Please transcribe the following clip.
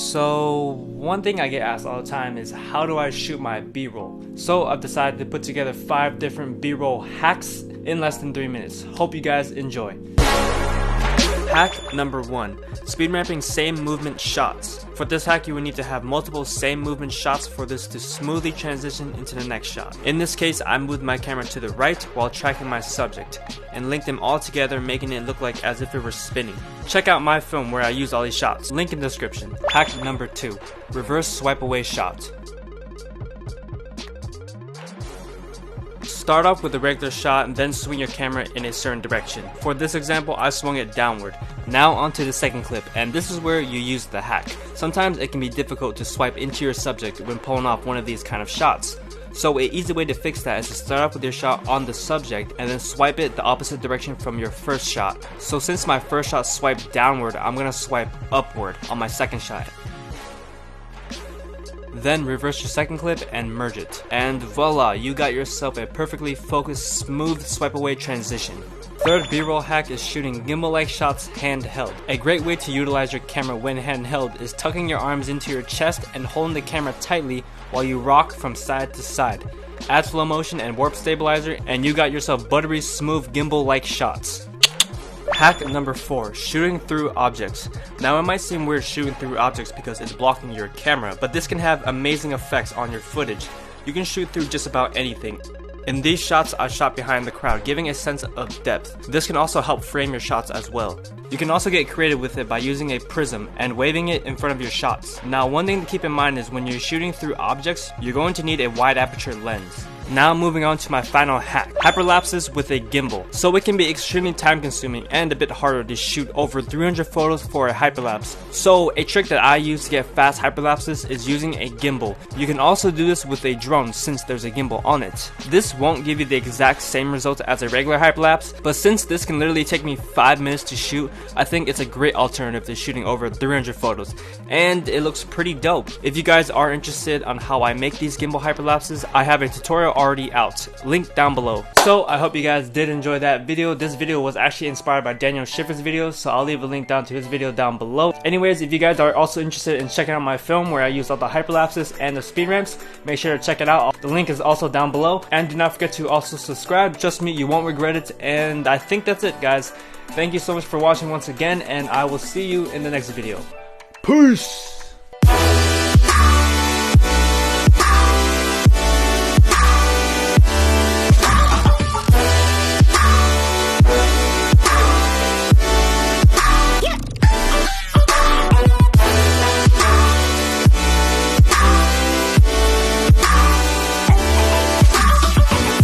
So one thing I get asked all the time is how do I shoot my B-roll? So I've decided to put together 5 different B-roll hacks in less than 3 minutes. Hope you guys enjoy. Hack number 1. Speed ramping same movement shots. For this hack you will need to have multiple same movement shots for this to smoothly transition into the next shot. In this case I moved my camera to the right while tracking my subject and linked them all together, making it look like as if it were spinning. Check out my film where I use all these shots, link in the description. Hack number 2. Reverse swipe away shot. Start off with a regular shot and then swing your camera in a certain direction. For this example, I swung it downward. Now onto the second clip, and this is where you use the hack. Sometimes it can be difficult to swipe into your subject when pulling off one of these kind of shots. So an easy way to fix that is to start off with your shot on the subject and then swipe it the opposite direction from your first shot. So since my first shot swiped downward, I'm going to swipe upward on my second shot. Then reverse your second clip and merge it. And voila, you got yourself a perfectly focused, smooth swipe away transition. Third B-roll hack is shooting gimbal-like shots handheld. A great way to utilize your camera when handheld is tucking your arms into your chest and holding the camera tightly while you rock from side to side. Add slow motion and warp stabilizer and you got yourself buttery smooth gimbal-like shots. Hack number 4. Shooting through objects. Now it might seem weird shooting through objects because it's blocking your camera, but this can have amazing effects on your footage. You can shoot through just about anything. In these shots I shot behind the crowd, giving a sense of depth. This can also help frame your shots as well. You can also get creative with it by using a prism and waving it in front of your shots. Now one thing to keep in mind is when you're shooting through objects, you're going to need a wide aperture lens. Now moving on to my final hack, hyperlapses with a gimbal. So it can be extremely time consuming and a bit harder to shoot over 300 photos for a hyperlapse. So a trick that I use to get fast hyperlapses is using a gimbal. You can also do this with a drone since there's a gimbal on it. This won't give you the exact same result as a regular hyperlapse, but since this can literally take me 5 minutes to shoot, I think it's a great alternative to shooting over 300 photos. And it looks pretty dope. If you guys are interested on how I make these gimbal hyperlapses, I have a tutorial already out, link down below. So I hope you guys did enjoy that video. This video was actually inspired by Daniel Schiffer's video, so I'll leave a link down to his video down below. Anyways, if you guys are also interested in checking out my film where I use all the hyperlapses and the speed ramps, make sure to check it out. The link is also down below, and do not forget to also subscribe. Trust me, you won't regret it. And I think that's it, guys. Thank you so much for watching once again, and I will see you in the next video. Peace!